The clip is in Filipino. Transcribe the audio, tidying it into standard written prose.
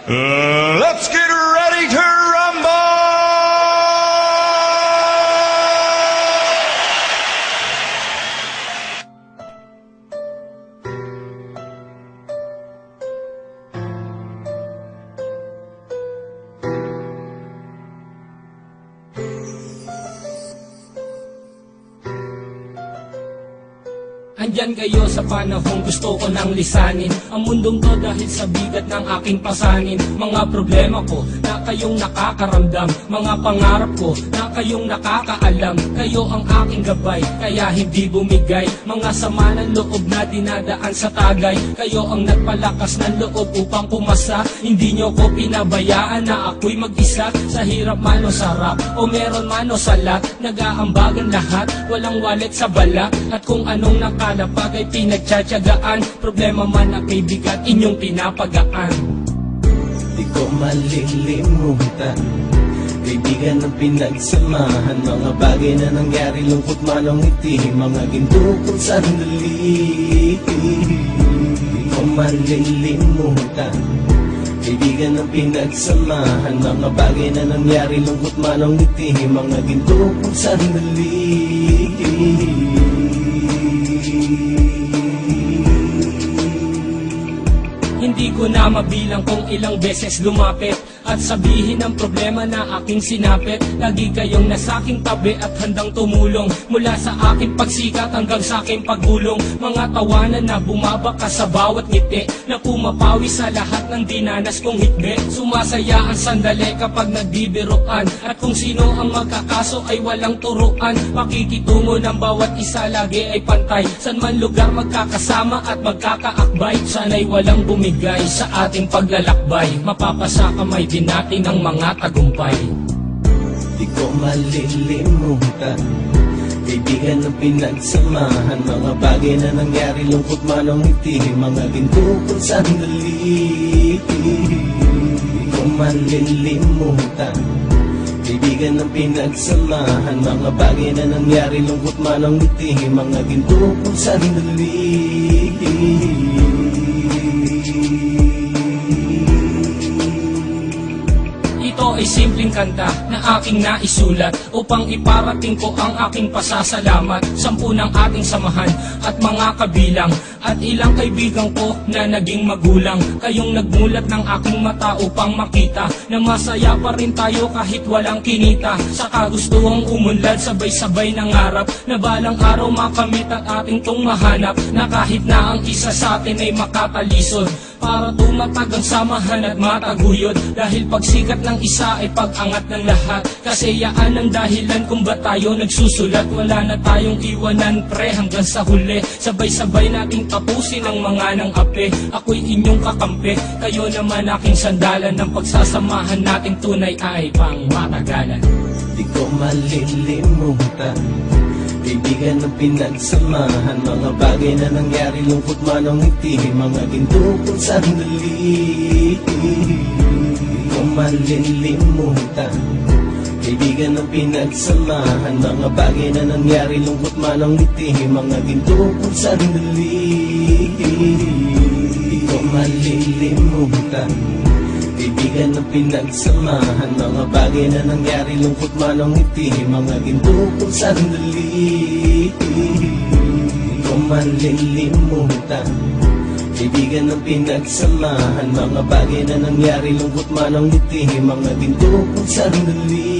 Let's get ready to rumble! Andyan kayo sa panahong gusto ko nang lisanin ang mundong to dahil sa bigat ng aking pasanin. Mga problema ko na kayong nakakaramdam, mga pangarap ko na kayong nakakaalam. Kayo ang aking gabay, kaya hindi bumigay. Mga sama ng loob na dinadaan sa tagay. Kayo ang nagpalakas ng loob upang pumasa. Hindi nyo ko pinabayaan na ako'y mag-isa. Sa hirap man o sarap, o meron man o salat, nag-aambagan lahat, walang walet sa balak. At kung anong nakalapag ay pinagtsatsagaan, problema man na kaibigan, inyong pinapagaan. Di ko malilimutan, kaibigan ng pinagsamahan, mga bagay na nangyari, lungkot man o ngiti, mga ginto kong sandali. Di ko malilimutan, kaibigan ng pinagsamahan, mga bagay na nangyari, lungkot man o ngiti, mga ginto kong sandali. Hindi ko na mabilang kung ilang beses lumapit at sabihin ang problema na aking sinapit. Lagi kayong nasa aking tabi at handang tumulong, mula sa aking pagsikat hanggang sa aking paggulong. Mga tawanan na bumabaka sa bawat ngiti, na pumapawi sa lahat ng dinanas kong hikbi. Sumasaya ang sandali kapag nagbibiruan, at kung sino ang magkakaso ay walang turuan. Pakikitungo ng bawat isa lagi ay pantay, san man lugar magkakasama at magkakaakbay. Sana'y walang bumigay sa ating paglalakbay, mapapasa kamay din natin ang mga tagumpay. Di ko malilimutan, kaibigan ng pinagsamahan, mga bagay na nangyari, lungkot man o ngiti, mga ginto kong sandali. Di ko malilimutan, kaibigan ng pinagsamahan, mga bagay na nangyari, lungkot man o ngiti, mga ginto kong sandali. Ito ay simpleng kanta na aking naisulat upang iparating ko ang aking pasasalamat. 10 ng ating samahan at mga kabilang, at ilang kaibigan ko na naging magulang. Kayong nagmulat ng aking mata upang makita na masaya pa rin tayo kahit walang kinita. Sa kagustuhang umunlad, sabay-sabay nangarap na balang araw makamit ang ating tong mahanap, na kahit na ang isa sa atin ay makatalisod, para tumatag ang samahan at mataguyod. Dahil pagsikat ng isa ay pag-angat ng lahat, kasi yaan ang dahilan kung ba tayo nagsusulat. Wala na tayong iwanan pre hanggang sa huli, sabay-sabay nating tapusin ang mga ng ape. Ako'y inyong kakampi, kayo naman aking sandalan, ng pagsasamahan nating tunay ay pang matagalan. Di ko malilimutan, kaibigan ng pinagsamahan, mga bagay na nangyari, lungkot man o ngiti, mga ginto kong sandali. Di ko malilimutan, kaibigan ng pinagsamahan, mga bagay na nangyari, lungkot man o ngiti, mga ginto kong sandali. Di ko malilimutan, kaibigan ng pinagsamahan, mga bagay na nangyari, lungkot man o ngiti, mga ginto kong sandali. Di ko malilimutan, kaibigan ng pinagsamahan, mga bagay na nangyari, lungkot man o ngiti, mga ginto kong sandali.